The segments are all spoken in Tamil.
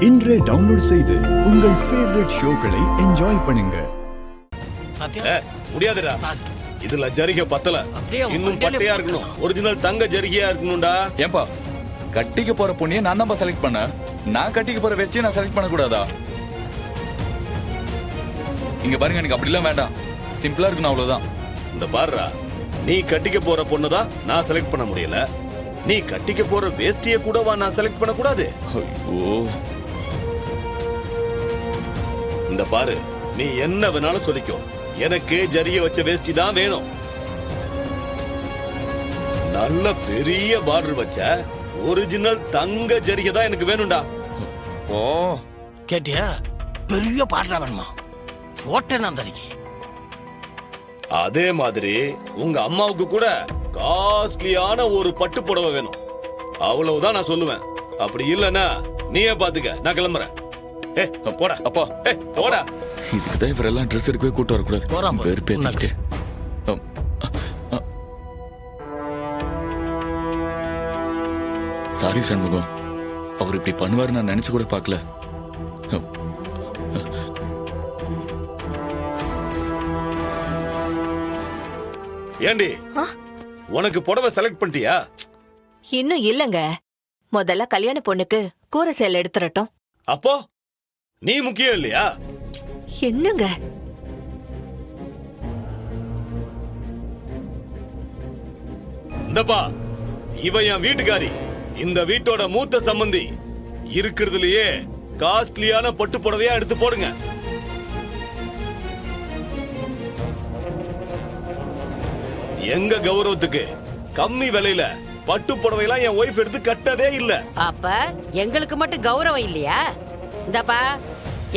இன்றே டவுன்லோட் செய்து உங்கள் ஃபேவரட் ஷோக்களை என்ஜாய் பண்ணுங்க. முடியாதுடா, இதுல ஜரிகை பத்தல, இன்னும் பட்டையா இருக்கணும். ஒரிஜினல் தங்க ஜரிகையா இருக்கணும்டா. ஏன்பா கட்டிக்க போற பொண்ணியை நான் தான் செலக்ட் பண்ண, நான் கட்டிக்க போற வெஸ்டியை நான் செலக்ட் பண்ண கூடாதா? இங்க பாருங்க, எனக்கு அப்படிலாம் வேண்டாம், சிம்பிளா இருக்கணும் அவ்வளவுதான். இந்த பாருடா, நீ கட்டிக்க போற பொண்ணுதான் நான் செலக்ட் பண்ண முடியல, நீ கட்டிக்க போற வேஷ்டிய கூடவா நான் செலக்ட் பண்ண கூடாது? ஐயோ, இந்த பாரு, நீ என்ன வேணாலும் சொல்லிக்கோ, எனக்கு ஜரிகை வச்ச வேஷ்டி தான் வேணும். நல்ல பெரிய பார்டர் வச்ச ஒரிஜினல் தங்க ஜரிகை தான் எனக்கு வேணும்டா. ஓ கேட்டியா? பெரிய பாடுறா வேணுமா? போட்டேன் அந்த அன்னைக்கு. அதே மாதிரி உங்க அம்மாவுக்கு கூட காஸ்ட்லியான ஒரு பட்டு புடவை வேணும். அவ்வளவுதான் நான் சொல்லுவேன். அப்படி இல்லன்னா நீயே பாத்துக்க, நான் கிளம்புறேன். போடா அப்பா, போடா. இதுக்குதான் இவரெல்லாம் ட்ரெஸ் எடுக்கவே கூட்டு வரக்கூடாது. பேர் பேத்திக்கிட்டு சாரி சண்முகம், அவர் இப்படி பண்ணுவாரு நான் நினைச்சு கூட பார்க்கல. ஏண்டி, உனக்கு புடவை செலக்ட் பண்ணிட்டியா? இன்னும் இல்லங்க, முதல்ல கல்யாண பொண்ணுக்கு கூரை சேலை எடுத்துறட்டும். அப்போ நீ முக்கியம் இல்லையா? என்னங்க இந்தப்பா, இவ என் வீட்டுக்காரி, இந்த வீட்டோட மூத்த சம்பந்தி. இருக்கிறதுலயே காஸ்ட்லியான பட்டு புடவையா எடுத்து போடுங்க. எங்க கௌரவத்துக்கு கம்மி விலையில பட்டு புடவையெல்லாம் என் ஒய்ஃப் எடுத்து கட்டதே இல்ல. அப்ப எங்களுக்கு மட்டும் கௌரவம் இல்லையா? இந்தப்பா,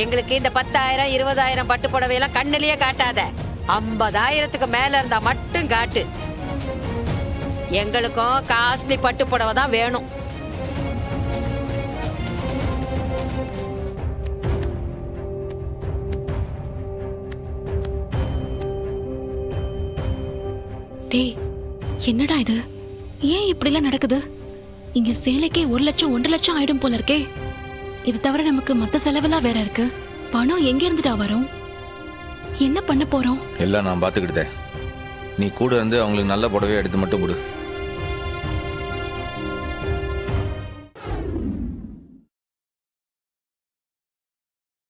எங்களுக்கு இந்த 10,000 20,000 பட்டு புடவையெல்லாம் கண்ணிலேயே காட்டாத, 50,000க்கு மேல இருந்தா மட்டும் காட்டு. எங்களுக்கும் காஸ்ட்லி பட்டு புடவை தான் வேணும். டேய், என்னடா இது? ஏன் இப்படிலாம் நடக்குது? இங்க சேலைக்கே 1 லட்சம் 1.5 லட்சம் ஆயிடும் போல இருக்கே. இது தவிர நமக்கு மத்த செலவெல்லாம் வேற இருக்கு. பணம் எங்க இருந்துட்டா வரும்? என்ன பண்ண போறோம்? எல்லாம் நான் பாத்துக்கிட்டேன். நீ கூட வந்து அவங்களுக்கு நல்ல புடவையை எடுத்து மட்டும் கொடு.